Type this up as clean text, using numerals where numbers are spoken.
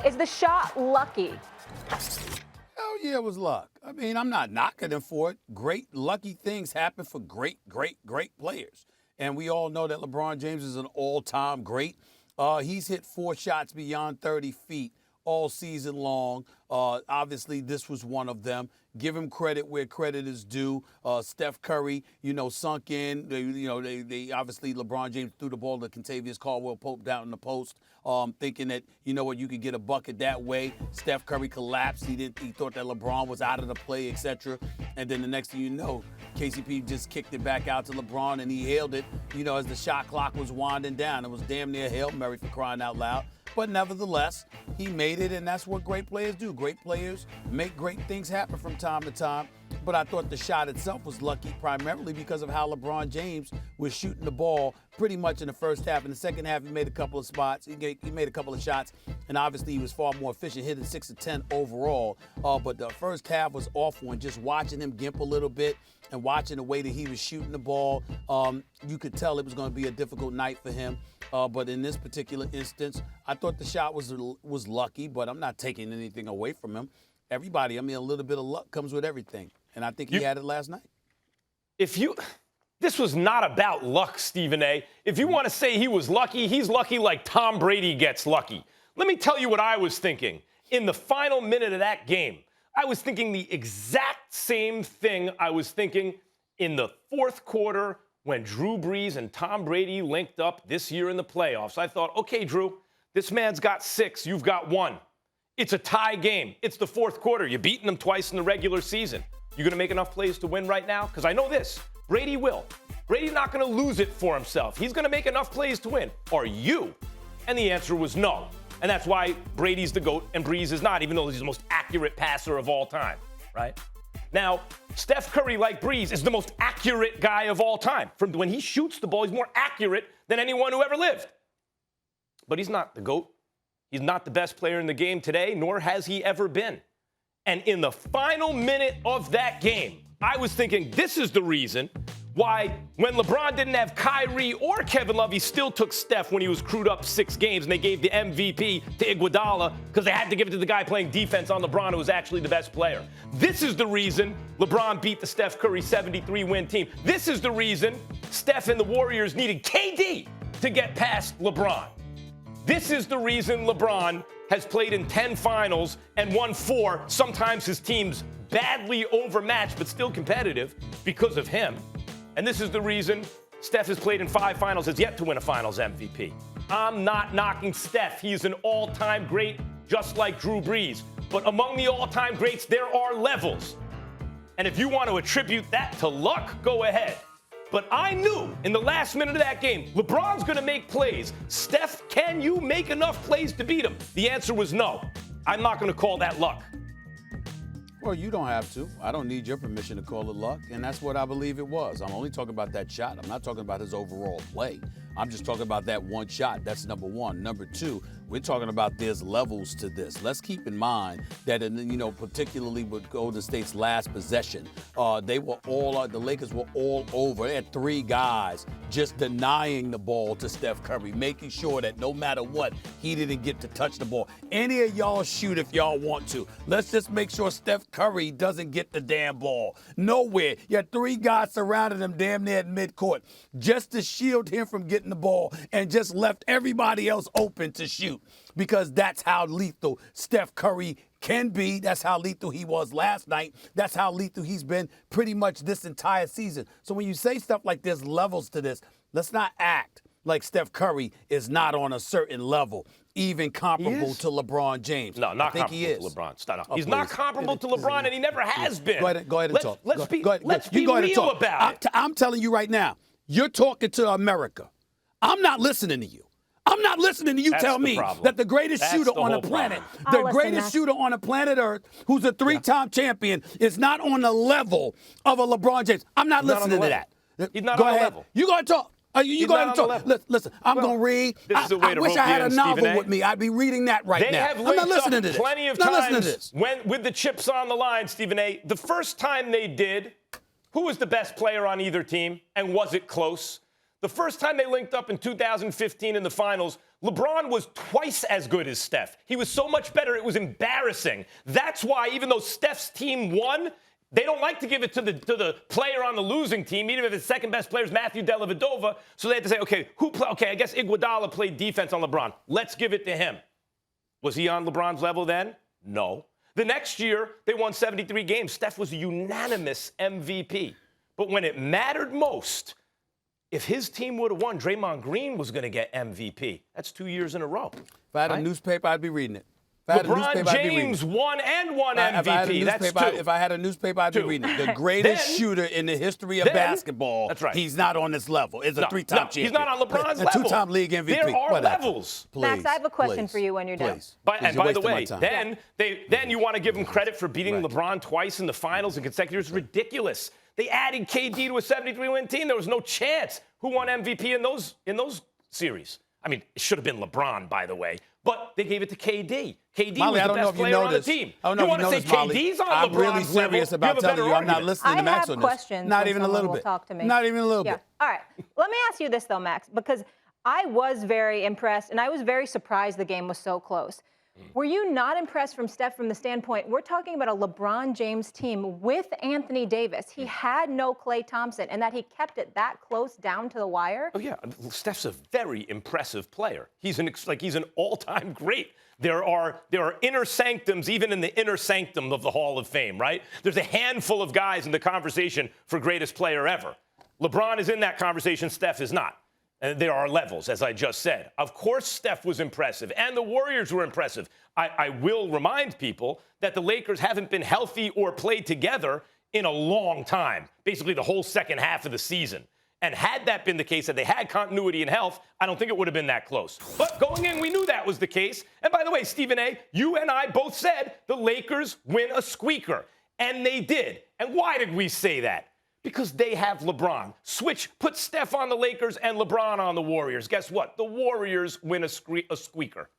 Is the shot lucky? Hell yeah, it was luck. I mean, I'm not knocking him for it. Great, lucky things happen for great players. And we all know that LeBron James is an all-time great. He's hit 4 shots beyond 30 feet all season long. Obviously, this was one of them. Give him credit where credit is due. Steph Curry, sunk in. They obviously LeBron James threw the ball to Kentavious Caldwell-Pope down in the post, thinking that you could get a bucket that way. Steph Curry collapsed. He thought that LeBron was out of the play, etc. And then the next thing you know, KCP just kicked it back out to LeBron, and he hailed it. As the shot clock was winding down, it was damn near Hail Mary for crying out loud. But nevertheless, he made it, and that's what great players do. Great players make great things happen from time to time. But I thought the shot itself was lucky primarily because of how LeBron James was shooting the ball pretty much in the first half. In the second half, he made a couple of spots. He made a couple of shots, and obviously he was far more efficient, hitting 6 of 10 overall. But the first half was awful, and just watching him gimp a little bit and watching the way that he was shooting the ball, you could tell it was going to be a difficult night for him. But in this particular instance, I thought the shot was lucky, but I'm not taking anything away from him. Everybody, a little bit of luck comes with everything. And I think he had it last night. This was not about luck, Stephen A. If you want to say he was lucky, he's lucky like Tom Brady gets lucky. Let me tell you what I was thinking. In the final minute of that game, I was thinking the exact same thing I was thinking in the fourth quarter when Drew Brees and Tom Brady linked up this year in the playoffs. I thought, okay, Drew, this man's got 6, you've got 1. It's a tie game. It's the fourth quarter. You've beaten them twice in the regular season. You going to make enough plays to win right now? Because I know this. Brady will. Brady's not going to lose it for himself. He's going to make enough plays to win. Are you? And the answer was no. And that's why Brady's the GOAT and Brees is not, even though he's the most accurate passer of all time, right? Now, Steph Curry, like Brees, is the most accurate guy of all time. From when he shoots the ball, he's more accurate than anyone who ever lived. But he's not the GOAT. He's not the best player in the game today, nor has he ever been. And in the final minute of that game, I was thinking this is the reason why when LeBron didn't have Kyrie or Kevin Love, he still took Steph when he was crewed up 6 games, and they gave the MVP to Iguodala because they had to give it to the guy playing defense on LeBron who was actually the best player. This is the reason LeBron beat the Steph Curry 73-win team. This is the reason Steph and the Warriors needed KD to get past LeBron. This is the reason LeBron has played in 10 finals and won 4. Sometimes his team's badly overmatched but still competitive because of him. And this is the reason Steph has played in 5 finals, has yet to win a finals MVP. I'm not knocking Steph. He's an all-time great, just like Drew Brees. But among the all-time greats, there are levels. And if you want to attribute that to luck, go ahead. But I knew in the last minute of that game, LeBron's going to make plays. Steph, can you make enough plays to beat him? The answer was no. I'm not going to call that luck. Well, you don't have to. I don't need your permission to call it luck, and that's what I believe it was. I'm only talking about that shot. I'm not talking about his overall play. I'm just talking about that one shot. That's number one. Number two, we're talking about there's levels to this. Let's keep in mind that, particularly with Golden State's last possession, the Lakers were all over. They had 3 guys just denying the ball to Steph Curry, making sure that no matter what, he didn't get to touch the ball. Any of y'all shoot if y'all want to. Let's just make sure Steph Curry doesn't get the damn ball. Nowhere. You had 3 guys surrounding him damn near at midcourt just to shield him from getting the ball and just left everybody else open to shoot, because that's how lethal Steph Curry can be. That's how lethal he was last night. That's how lethal he's been pretty much this entire season. So when you say stuff like there's levels to this, let's not act like Steph Curry is not on a certain level, even comparable to LeBron James. No, not comparable to LeBron. Stop. He's not comparable to LeBron, and he never has been. Go ahead and talk. Let's be real about it. I'm telling you right now, you're talking to America. I'm not listening to you. I'm not listening to you tell me that the greatest shooter on the planet, shooter on the planet Earth, who's a 3-time champion, is not on the level of a LeBron James. I'm not listening to that. He's not go on ahead. the level. You going to talk? You go ahead and talk. Listen, I'm going to read. I wish I had a novel with me. I'd be reading that right now. I'm not listening to this. Plenty of times with the chips on the line, Stephen A. The first time they did, who was the best player on either team, and was it close? The first time they linked up in 2015 in the finals, LeBron was twice as good as Steph. He was so much better, it was embarrassing. That's why, even though Steph's team won, they don't like to give it to the player on the losing team, even if the second best player is Matthew Dellavedova. So they had to say, okay, I guess Iguodala played defense on LeBron. Let's give it to him. Was he on LeBron's level then? No. The next year, they won 73 games. Steph was a unanimous MVP. But when it mattered most, if his team would have won, Draymond Green was going to get MVP. That's 2 years in a row. If I had a newspaper, I'd be reading it. LeBron James won MVP. That's two. If I had a newspaper, I'd be reading it. The greatest shooter in the history of basketball. That's right. He's not on this level. It's a three-time champion. He's not on LeBron's level. A two-time league MVP. There are Whatever. levels. Please, Max, I have a question for you when you're done. And by the way, then you want to give him credit for beating LeBron twice in the finals in consecutive years. It's ridiculous. They added KD to a 73-win team. There was no chance. Who won MVP in those series? I mean, it should have been LeBron, by the way. But they gave it to KD. KD Molly, was the best player on the team. I don't know you want to say KD's on I'm LeBron's really serious level, about telling you I'm not listening to Max on this. I have questions. Not even a little will bit. Talk to me. Not even a little bit. All right. Let me ask you this, though, Max, because I was very impressed, and I was very surprised the game was so close. Were you not impressed from Steph from the standpoint, we're talking about a LeBron James team with Anthony Davis. He had no Klay Thompson, and that he kept it that close down to the wire? Oh, yeah. Steph's a very impressive player. He's an all-time great. There are inner sanctums, even in the inner sanctum of the Hall of Fame, right? There's a handful of guys in the conversation for greatest player ever. LeBron is in that conversation. Steph is not. And there are levels, as I just said. Of course, Steph was impressive, and the Warriors were impressive. I will remind people that the Lakers haven't been healthy or played together in a long time, basically the whole second half of the season. And had that been the case, that they had continuity and health, I don't think it would have been that close. But going in, we knew that was the case. And by the way, Stephen A., you and I both said the Lakers win a squeaker. And they did. And why did we say that? Because they have LeBron. Put Steph on the Lakers and LeBron on the Warriors. Guess what? The Warriors win a squeaker.